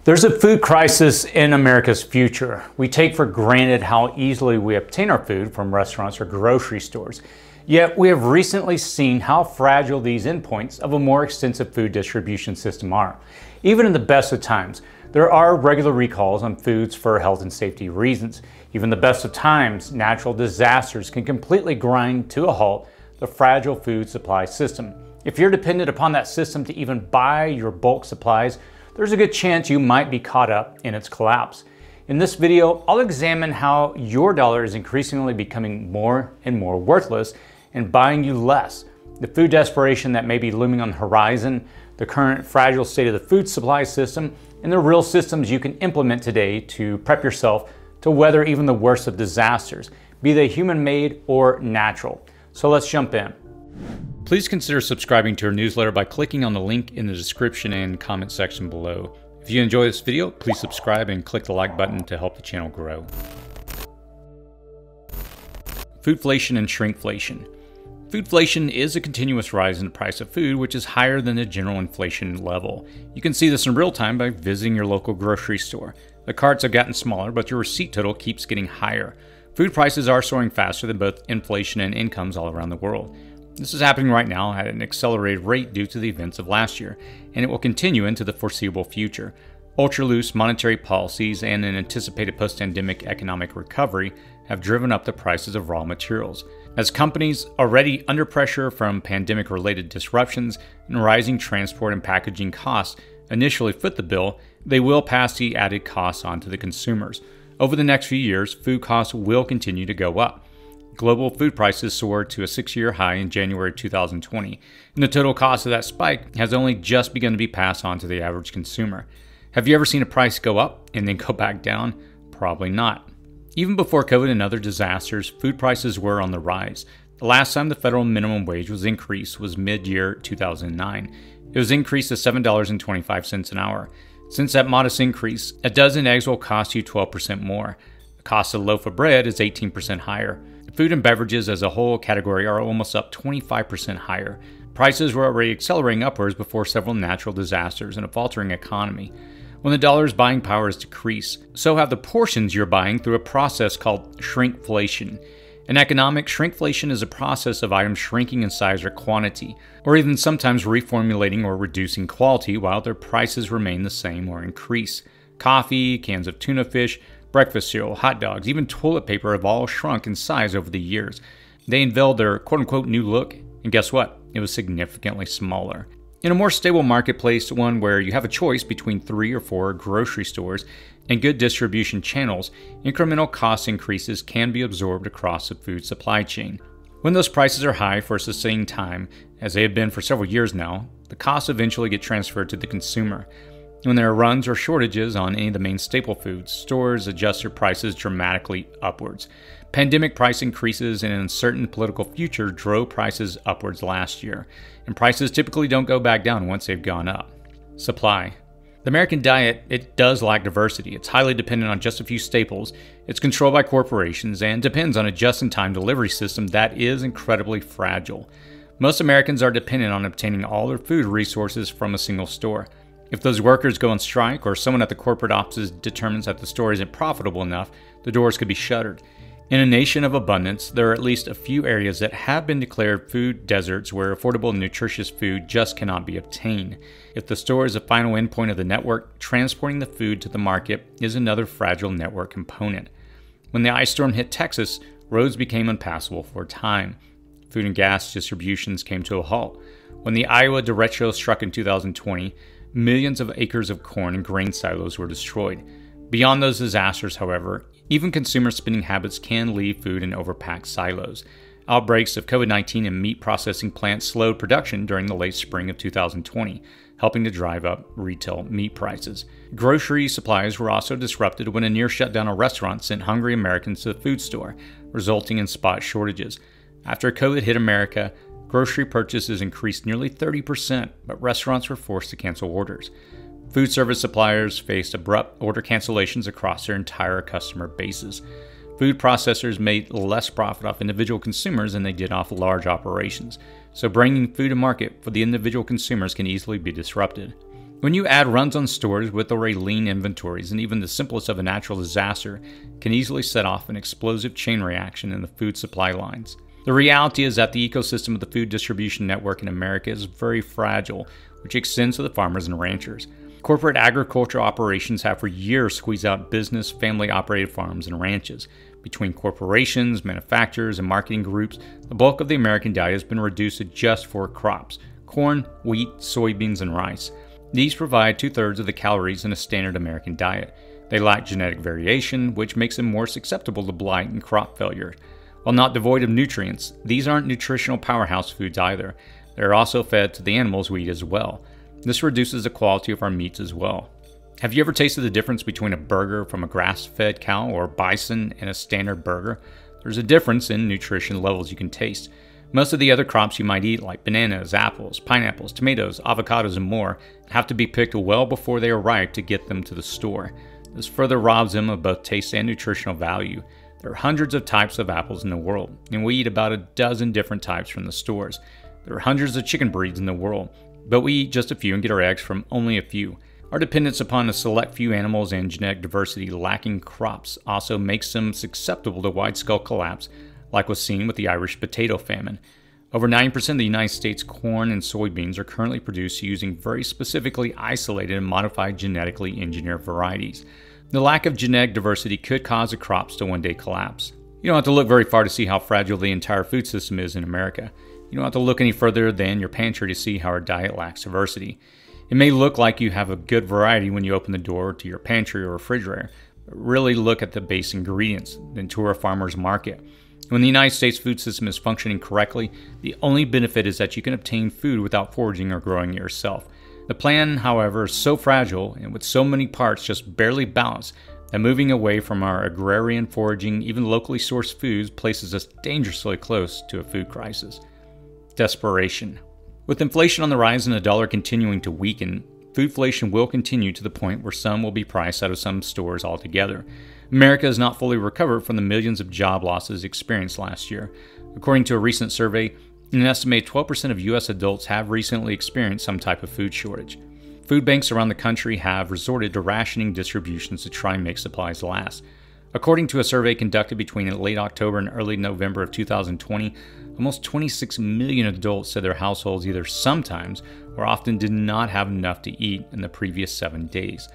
There's a food crisis in America's future. We take for granted how easily we obtain our food from restaurants or grocery stores. Yet we have recently seen how fragile these endpoints of a more extensive food distribution system are. Even in the best of times, there are regular recalls on foods for health and safety reasons. Even the best of times, natural disasters can completely grind to a halt the fragile food supply system. If you're dependent upon that system to even buy your bulk supplies, there's a good chance you might be caught up in its collapse. In this video, I'll examine how your dollar is increasingly becoming more and more worthless and buying you less, the food desperation that may be looming on the horizon, the current fragile state of the food supply system, and the real systems you can implement today to prep yourself to weather even the worst of disasters, be they human-made or natural. So let's jump in. Please consider subscribing to our newsletter by clicking on the link in the description and comment section below. If you enjoy this video, please subscribe and click the like button to help the channel grow. Foodflation and shrinkflation. Foodflation is a continuous rise in the price of food, which is higher than the general inflation level. You can see this in real time by visiting your local grocery store. The carts have gotten smaller, but your receipt total keeps getting higher. Food prices are soaring faster than both inflation and incomes all around the world. This is happening right now at an accelerated rate due to the events of last year, and it will continue into the foreseeable future. Ultra-loose monetary policies and an anticipated post-pandemic economic recovery have driven up the prices of raw materials. As companies already under pressure from pandemic-related disruptions and rising transport and packaging costs initially foot the bill, they will pass the added costs on to the consumers. Over the next few years, food costs will continue to go up. Global food prices soared to a 6-year high in January 2020, and the total cost of that spike has only just begun to be passed on to the average consumer. Have you ever seen a price go up and then go back down? Probably not. Even before COVID and other disasters, food prices were on the rise. The last time the federal minimum wage was increased was mid-year 2009. It was increased to $7.25 an hour. Since that modest increase, a dozen eggs will cost you 12% more. The cost of a loaf of bread is 18% higher. Food and beverages as a whole category are almost up 25% higher. Prices were already accelerating upwards before several natural disasters and a faltering economy. When the dollar's buying power has decreased, so have the portions you're buying through a process called shrinkflation. In economics, shrinkflation is a process of items shrinking in size or quantity, or even sometimes reformulating or reducing quality while their prices remain the same or increase. Coffee, cans of tuna fish, breakfast cereal, hot dogs, even toilet paper have all shrunk in size over the years. They unveiled their quote-unquote new look, and guess what? It was significantly smaller. In a more stable marketplace, one where you have a choice between 3 or 4 grocery stores and good distribution channels, incremental cost increases can be absorbed across the food supply chain. When those prices are high for a sustained time, as they have been for several years now, the costs eventually get transferred to the consumer. When there are runs or shortages on any of the main staple foods, stores adjust their prices dramatically upwards. Pandemic price increases and an uncertain political future drove prices upwards last year, and prices typically don't go back down once they've gone up. Supply. The American diet, it does lack diversity. It's highly dependent on just a few staples. It's controlled by corporations and depends on a just-in-time delivery system that is incredibly fragile. Most Americans are dependent on obtaining all their food resources from a single store. If those workers go on strike or someone at the corporate offices determines that the store isn't profitable enough, the doors could be shuttered. In a nation of abundance, there are at least a few areas that have been declared food deserts where affordable and nutritious food just cannot be obtained. If the store is the final endpoint of the network, transporting the food to the market is another fragile network component. When the ice storm hit Texas, roads became impassable for a time. Food and gas distributions came to a halt. When the Iowa derecho struck in 2020, millions of acres of corn and grain silos were destroyed. Beyond those disasters, however, even consumer spending habits can leave food in overpacked silos. Outbreaks of COVID-19 in meat processing plants slowed production during the late spring of 2020, helping to drive up retail meat prices. Grocery supplies were also disrupted when a near shutdown of restaurants sent hungry Americans to the food store, resulting in spot shortages. After COVID hit America, grocery purchases increased nearly 30%, but restaurants were forced to cancel orders. Food service suppliers faced abrupt order cancellations across their entire customer bases. Food processors made less profit off individual consumers than they did off large operations, so bringing food to market for the individual consumers can easily be disrupted. When you add runs on stores with already lean inventories, and even the simplest of a natural disaster can easily set off an explosive chain reaction in the food supply lines. The reality is that the ecosystem of the food distribution network in America is very fragile, which extends to the farmers and ranchers. Corporate agricultural operations have for years squeezed out business, family-operated farms and ranches. Between corporations, manufacturers, and marketing groups, the bulk of the American diet has been reduced to just 4 crops: corn, wheat, soybeans, and rice. These provide 2/3 of the calories in a standard American diet. They lack genetic variation, which makes them more susceptible to blight and crop failure. While not devoid of nutrients, these aren't nutritional powerhouse foods either. They're also fed to the animals we eat as well. This reduces the quality of our meats as well. Have you ever tasted the difference between a burger from a grass-fed cow or bison and a standard burger? There's a difference in nutrition levels you can taste. Most of the other crops you might eat, like bananas, apples, pineapples, tomatoes, avocados, and more, have to be picked well before they are ripe to get them to the store. This further robs them of both taste and nutritional value. There are hundreds of types of apples in the world, and we eat about a dozen different types from the stores. There are hundreds of chicken breeds in the world, but we eat just a few and get our eggs from only a few. Our dependence upon a select few animals and genetic diversity lacking crops also makes them susceptible to wide-scale collapse, like was seen with the Irish potato famine. Over 90% of the United States corn and soybeans are currently produced using very specifically isolated and modified genetically engineered varieties. The lack of genetic diversity could cause the crops to one day collapse. You don't have to look very far to see how fragile the entire food system is in America. You don't have to look any further than your pantry to see how our diet lacks diversity. It may look like you have a good variety when you open the door to your pantry or refrigerator, but really look at the base ingredients, then tour a farmer's market. When the United States food system is functioning correctly, the only benefit is that you can obtain food without foraging or growing it yourself. The plan, however, is so fragile and with so many parts just barely balanced that moving away from our agrarian foraging, even locally sourced foods, places us dangerously close to a food crisis. Desperation. With inflation on the rise and the dollar continuing to weaken, foodflation will continue to the point where some will be priced out of some stores altogether. America has not fully recovered from the millions of job losses experienced last year. According to a recent survey, an estimated 12% of U.S. adults have recently experienced some type of food shortage. Food banks around the country have resorted to rationing distributions to try and make supplies last. According to a survey conducted between late October and early November of 2020, almost 26 million adults said their households either sometimes or often did not have enough to eat in the previous 7 days.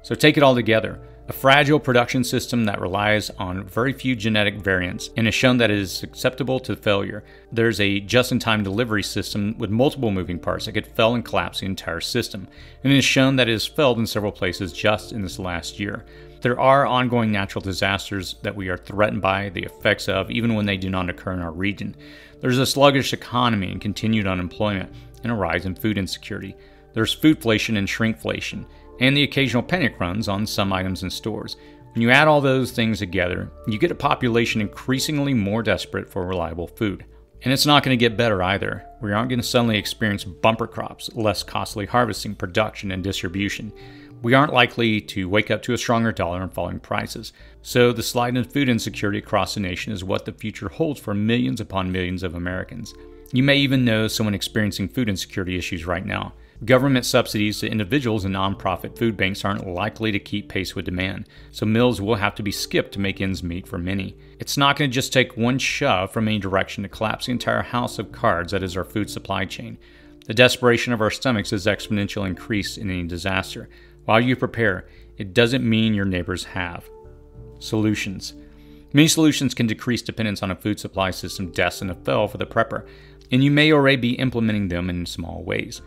So take it all together. A fragile production system that relies on very few genetic variants and has shown that it is susceptible to failure. There's a just-in-time delivery system with multiple moving parts that could fail and collapse the entire system, and it has shown that it has failed in several places just in this last year. There are ongoing natural disasters that we are threatened by the effects of even when they do not occur in our region. There's a sluggish economy and continued unemployment and a rise in food insecurity. There's foodflation and shrinkflation, and the occasional panic runs on some items in stores. When you add all those things together, you get a population increasingly more desperate for reliable food. And it's not going to get better either. We aren't going to suddenly experience bumper crops, less costly harvesting, production, and distribution. We aren't likely to wake up to a stronger dollar and falling prices. So the slide in food insecurity across the nation is what the future holds for millions upon millions of Americans. You may even know someone experiencing food insecurity issues right now. Government subsidies to individuals and nonprofit food banks aren't likely to keep pace with demand, so meals will have to be skipped to make ends meet for many. It's not going to just take one shove from any direction to collapse the entire house of cards that is our food supply chain. The desperation of our stomachs is exponential increase in any disaster. While you prepare, it doesn't mean your neighbors have. Solutions. Many solutions can decrease dependence on a food supply system destined to fail for the prepper, and you may already be implementing them in small ways.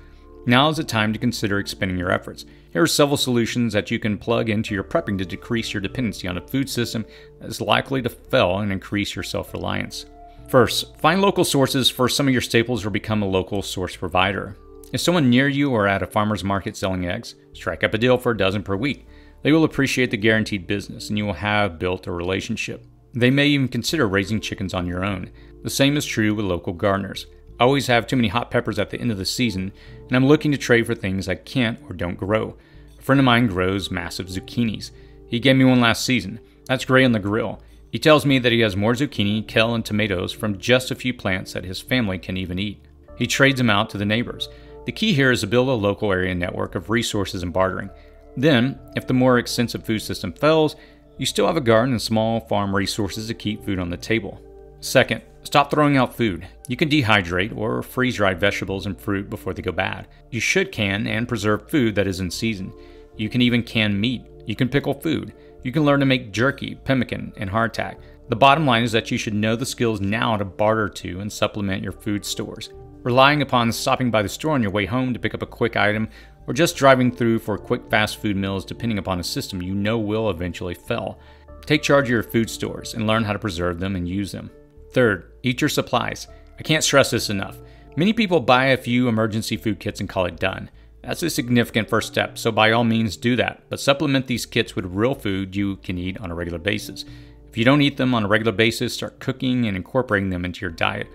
Now is the time to consider expanding your efforts. Here are several solutions that you can plug into your prepping to decrease your dependency on a food system that is likely to fail and increase your self-reliance. First, find local sources for some of your staples or become a local source provider. If someone near you or at a farmer's market selling eggs, strike up a deal for a dozen per week. They will appreciate the guaranteed business and you will have built a relationship. They may even consider raising chickens on your own. The same is true with local gardeners. I always have too many hot peppers at the end of the season, and I'm looking to trade for things I can't or don't grow. A friend of mine grows massive zucchinis. He gave me one last season. That's great on the grill. He tells me that he has more zucchini, kale, and tomatoes from just a few plants that his family can even eat. He trades them out to the neighbors. The key here is to build a local area network of resources and bartering. Then, if the more extensive food system fails, you still have a garden and small farm resources to keep food on the table. Second, stop throwing out food. You can dehydrate or freeze-dry vegetables and fruit before they go bad. You should can and preserve food that is in season. You can even can meat. You can pickle food. You can learn to make jerky, pemmican, and hardtack. The bottom line is that you should know the skills now to barter to and supplement your food stores. Relying upon stopping by the store on your way home to pick up a quick item, or just driving through for quick fast food meals depending upon a system you know will eventually fail. Take charge of your food stores and learn how to preserve them and use them. Third, eat your supplies. I can't stress this enough. Many people buy a few emergency food kits and call it done. That's a significant first step, so by all means do that, but supplement these kits with real food you can eat on a regular basis. If you don't eat them on a regular basis, start cooking and incorporating them into your diet.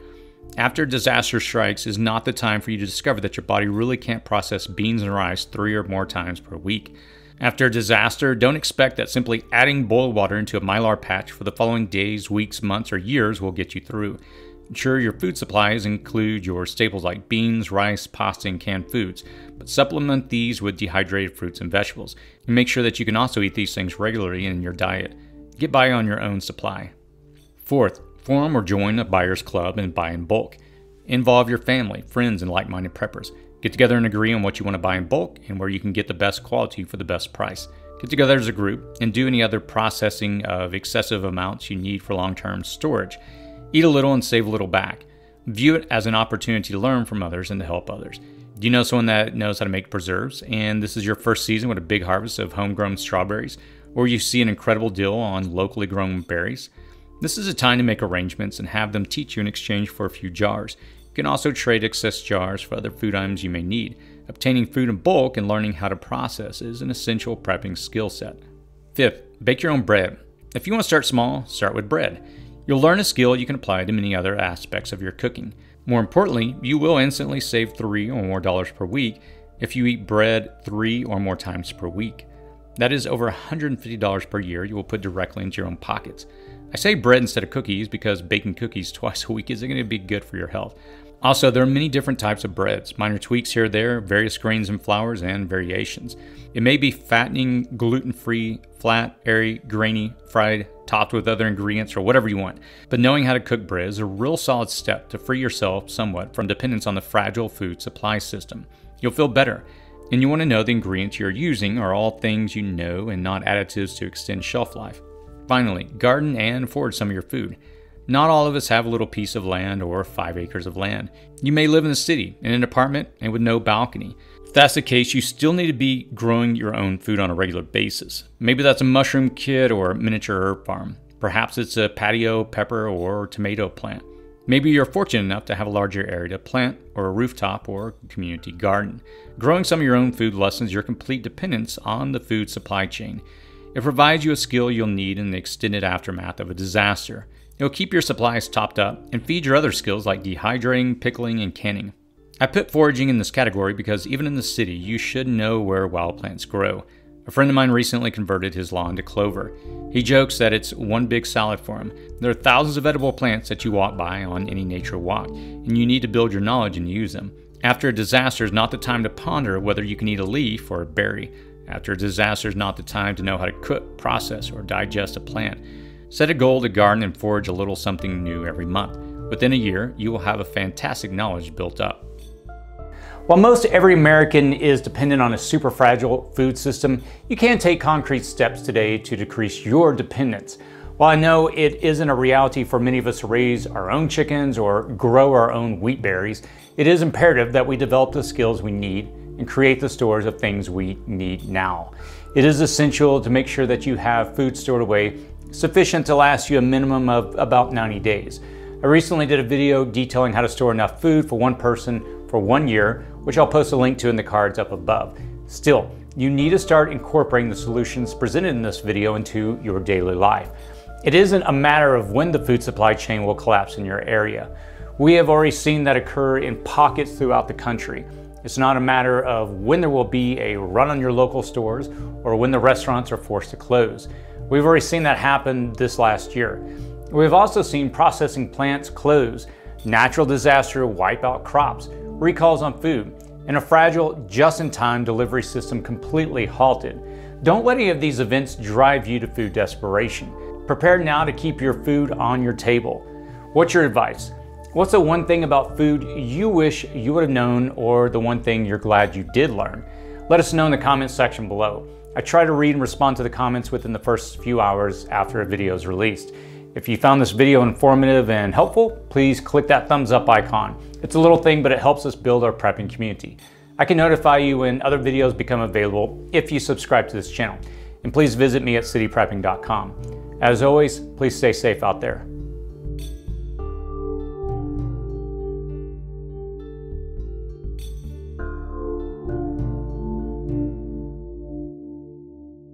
After disaster strikes is not the time for you to discover that your body really can't process beans and rice 3 or more times per week. After a disaster, don't expect that simply adding boiled water into a Mylar patch for the following days, weeks, months, or years will get you through. Ensure your food supplies include your staples like beans, rice, pasta, and canned foods, but supplement these with dehydrated fruits and vegetables. And make sure that you can also eat these things regularly in your diet. Get by on your own supply. Fourth, form or join a buyer's club and buy in bulk. Involve your family, friends, and like-minded preppers. Get together and agree on what you want to buy in bulk and where you can get the best quality for the best price. Get together as a group and do any other processing of excessive amounts you need for long-term storage. Eat a little and save a little back. View it as an opportunity to learn from others and to help others. Do you know someone that knows how to make preserves and this is your first season with a big harvest of homegrown strawberries, or you see an incredible deal on locally grown berries? This is a time to make arrangements and have them teach you in exchange for a few jars. You can also trade excess jars for other food items you may need. Obtaining food in bulk and learning how to process is an essential prepping skill set. Fifth, bake your own bread. If you want to start small, start with bread. You'll learn a skill you can apply to many other aspects of your cooking. More importantly, you will instantly save $3 or more per week if you eat bread 3 or more times per week. That is over $150 per year you will put directly into your own pockets. I say bread instead of cookies because baking cookies twice a week isn't going to be good for your health. Also, there are many different types of breads, minor tweaks here or there, various grains and flours, and variations. It may be fattening, gluten-free, flat, airy, grainy, fried, topped with other ingredients, or whatever you want. But knowing how to cook bread is a real solid step to free yourself somewhat from dependence on the fragile food supply system. You'll feel better, and you want to know the ingredients you're using are all things you know and not additives to extend shelf life. Finally, garden and forage some of your food. Not all of us have a little piece of land or 5 acres of land. You may live in the city, in an apartment, and with no balcony. If that's the case, you still need to be growing your own food on a regular basis. Maybe that's a mushroom kit or a miniature herb farm. Perhaps it's a patio, pepper, or tomato plant. Maybe you're fortunate enough to have a larger area to plant, or a rooftop, or a community garden. Growing some of your own food lessens your complete dependence on the food supply chain. It provides you a skill you'll need in the extended aftermath of a disaster. It'll keep your supplies topped up and feed your other skills like dehydrating, pickling, and canning. I put foraging in this category because even in the city, you should know where wild plants grow. A friend of mine recently converted his lawn to clover. He jokes that it's one big salad for him. There are thousands of edible plants that you walk by on any nature walk, and you need to build your knowledge and use them. After a disaster is not the time to ponder whether you can eat a leaf or a berry. After a disaster is not the time to know how to cook, process, or digest a plant. Set a goal to garden and forage a little something new every month. Within a year, you will have a fantastic knowledge built up. While most every American is dependent on a super fragile food system, you can take concrete steps today to decrease your dependence. While I know it isn't a reality for many of us to raise our own chickens or grow our own wheat berries, it is imperative that we develop the skills we need and create the stores of things we need now. It is essential to make sure that you have food stored away sufficient to last you a minimum of about 90 days. I recently did a video detailing how to store enough food for one person for 1 year, which I'll post a link to in the cards up above. Still, you need to start incorporating the solutions presented in this video into your daily life. It isn't a matter of when the food supply chain will collapse in your area. We have already seen that occur in pockets throughout the country. It's not a matter of when there will be a run on your local stores or when the restaurants are forced to close. We've already seen that happen this last year. We've also seen processing plants close, natural disaster wipe out crops, recalls on food, and a fragile, just-in-time delivery system completely halted. Don't let any of these events drive you to food desperation. Prepare now to keep your food on your table. What's your advice? What's the one thing about food you wish you would have known, or the one thing you're glad you did learn? Let us know in the comments section below. I try to read and respond to the comments within the first few hours after a video is released. If you found this video informative and helpful, please click that thumbs up icon. It's a little thing, but it helps us build our prepping community. I can notify you when other videos become available if you subscribe to this channel. And please visit me at cityprepping.com. As always, please stay safe out there.